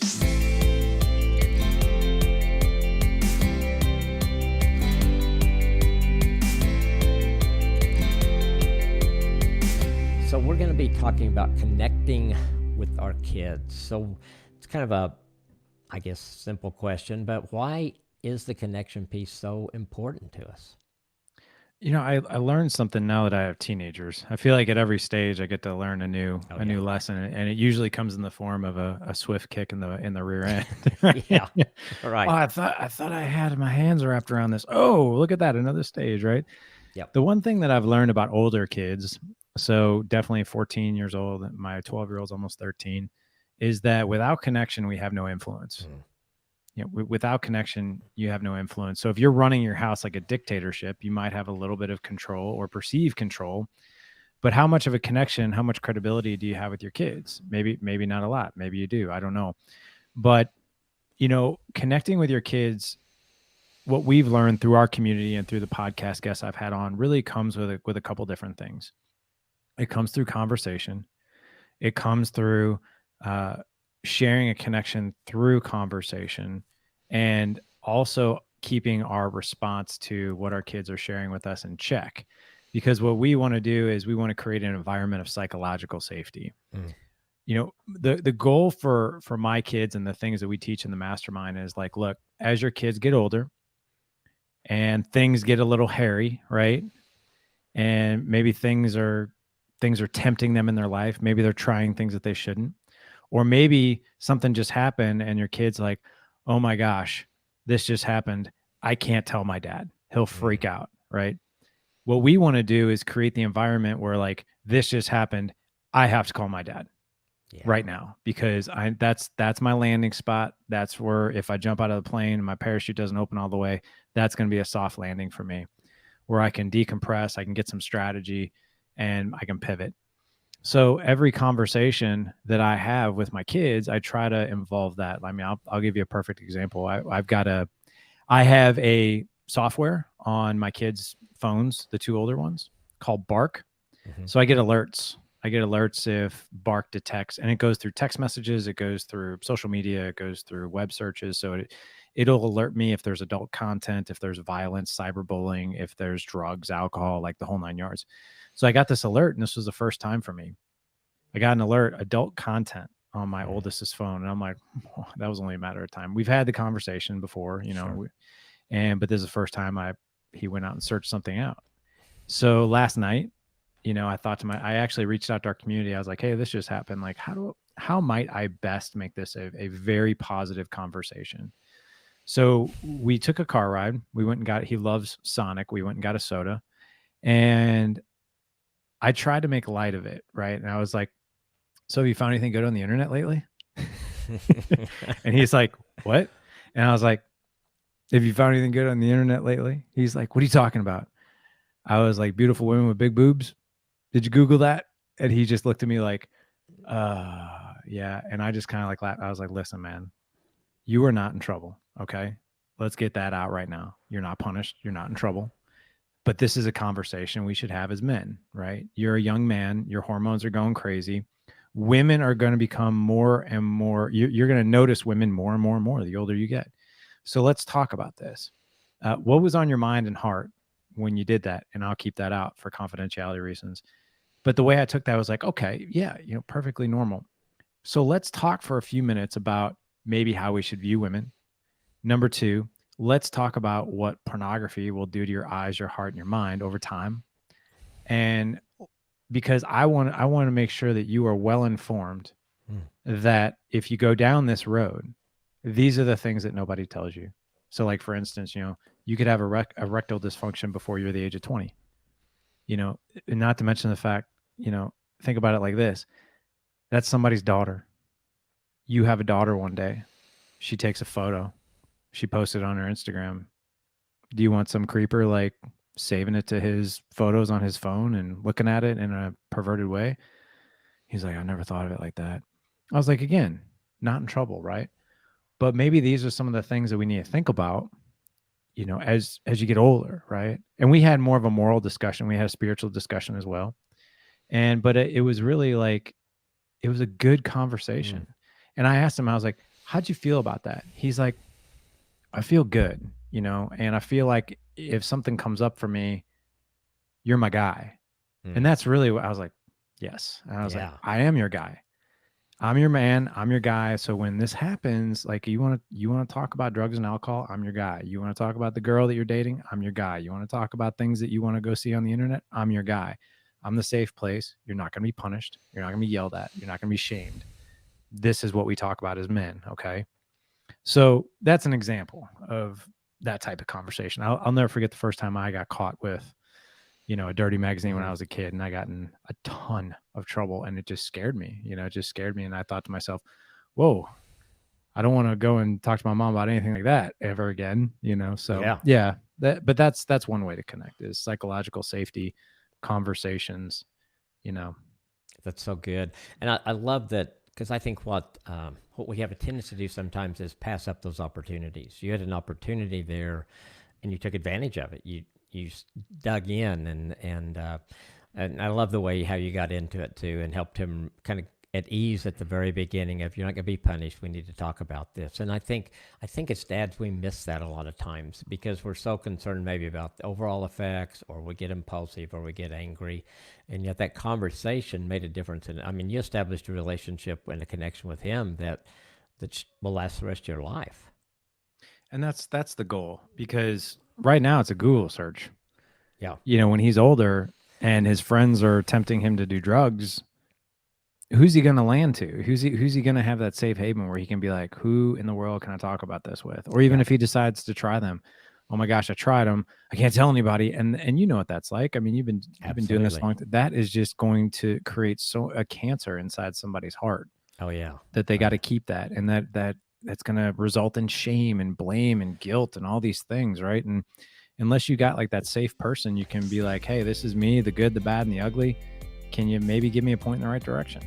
So we're going to be talking about connecting with our kids. So it's kind of a, I guess, simple question, but why is the connection piece so important to us? I learned something now that I have teenagers. I feel like at every stage I get to learn a new lesson, and it usually comes in the form of a swift kick in the rear end. Yeah, Oh, right. I thought I had my hands wrapped around this. Oh, look at that, another stage, right? Yep. The one thing that I've learned about older kids, so definitely 14 years old, my 12-year-old's almost 13, is that without connection, we have no influence. Without connection, you have no influence. So if you're running your house like a dictatorship, you might have a little bit of control or perceived control, but how much of a connection, how much credibility do you have with your kids? Maybe not a lot. Maybe you do. I don't know. But, connecting with your kids, what we've learned through our community and through the podcast guests I've had on really comes with a couple different things. It comes through conversation. It comes through sharing a connection through conversation, and also keeping our response to what our kids are sharing with us in check. Because what we want to do is we want to create an environment of psychological safety. The goal for my kids and the things that we teach in the mastermind is like, look, as your kids get older and things get a little hairy, right? And maybe things are tempting them in their life. Maybe they're trying things that they shouldn't. Or maybe something just happened and your kid's like, oh my gosh, this just happened. I can't tell my dad. He'll freak out, right? What we want to do is create the environment where like, this just happened. I have to call my dad right now, because that's my landing spot. That's where if I jump out of the plane and my parachute doesn't open all the way, that's going to be a soft landing for me, where I can decompress, I can get some strategy, and I can pivot. So every conversation that I have with my kids, I try to involve that. I mean, I'll give you a perfect example. I have a software on my kids' phones, the two older ones, called Bark. So I get alerts. If Bark detects, and it goes through text messages, it goes through social media, it goes through web searches. So it'll alert me if there's adult content, if there's violence, cyberbullying, if there's drugs, alcohol, like the whole 9 yards. So I got this alert, and this was the first time for me. I got an alert, adult content, on my oldest's phone. And I'm like, oh, that was only a matter of time. We've had the conversation before, but this is the first time he went out and searched something out. So last night, I thought I actually reached out to our community. I was like, hey, this just happened. Like, how might I best make this a very positive conversation? So we took a car ride. We went and he loves Sonic. We went and got a soda, and I tried to make light of it. Right. And I was like, so have you found anything good on the internet lately? And he's like, what? And I was like, have you found anything good on the internet lately? He's like, what are you talking about? I was like, beautiful women with big boobs. Did you Google that? And he just looked at me like, yeah. And I just kind of like laughed. I was like, listen, man, you are not in trouble. Okay. Let's get that out right now. You're not punished. You're not in trouble. But this is a conversation we should have as men, right? You're a young man. Your hormones are going crazy. Women are going to become more and more. You're going to notice women more and more and more the older you get. So let's talk about this. What was on your mind and heart when you did that? And I'll keep that out for confidentiality reasons. But the way I took that was like, okay, yeah, perfectly normal. So let's talk for a few minutes about maybe how we should view women. Number two, let's talk about what pornography will do to your eyes, your heart, and your mind over time. And because I want to make sure that you are well informed that if you go down this road, these are the things that nobody tells you. So like, for instance, you could have a rectal dysfunction before you're the age of 20, and not to mention the fact, think about it like this. That's somebody's daughter. You have a daughter one day. She takes a photo. She posts it on her Instagram. Do you want some creeper like saving it to his photos on his phone and looking at it in a perverted way? He's like, I never thought of it like that. I was like, again, not in trouble, right? But maybe these are some of the things that we need to think about, as you get older, right? And we had more of a moral discussion. We had a spiritual discussion as well. But it was really like, it was a good conversation. And I asked him, I was like, how'd you feel about that? He's like, I feel good, and I feel like if something comes up for me, you're my guy. And that's really what I was like, yes. And I was like, I am your guy. I'm your man. I'm your guy. So when this happens, like you want to talk about drugs and alcohol, I'm your guy. You want to talk about the girl that you're dating, I'm your guy. You want to talk about things that you want to go see on the internet, I'm your guy. I'm the safe place. You're not going to be punished. You're not going to be yelled at. You're not going to be shamed. This is what we talk about as men. Okay. So that's an example of that type of conversation. I'll never forget the first time I got caught with, a dirty magazine when I was a kid, and I got in a ton of trouble, and it just scared me. It just scared me. And I thought to myself, whoa, I don't want to go and talk to my mom about anything like that ever again, So yeah, but that's one way to connect, is psychological safety conversations, That's so good. And I love that, because I think what we have a tendency to do sometimes is pass up those opportunities. You had an opportunity there, and you took advantage of it. You dug in, and I love the way how you got into it too, and helped him kind of at ease at the very beginning of, you're not going to be punished. We need to talk about this. And I think as dads, we miss that a lot of times because we're so concerned maybe about the overall effects, or we get impulsive, or we get angry. And yet that conversation made a difference. And I mean, you established a relationship and a connection with him that will last the rest of your life. And that's the goal, because right now it's a Google search. Yeah. When he's older and his friends are tempting him to do drugs, who's he going to land to? Who's he going to have that safe haven where he can be like, who in the world can I talk about this with? Or even if he decides to try them, oh my gosh, I tried them, I can't tell anybody. And you know what that's like. I mean, you've been doing this long. That is just going to create a cancer inside somebody's heart. Oh yeah. That they got to keep that. And that's going to result in shame and blame and guilt and all these things. Right. And unless you got like that safe person, you can be like, hey, this is me, the good, the bad, and the ugly. Can you maybe give me a point in the right direction?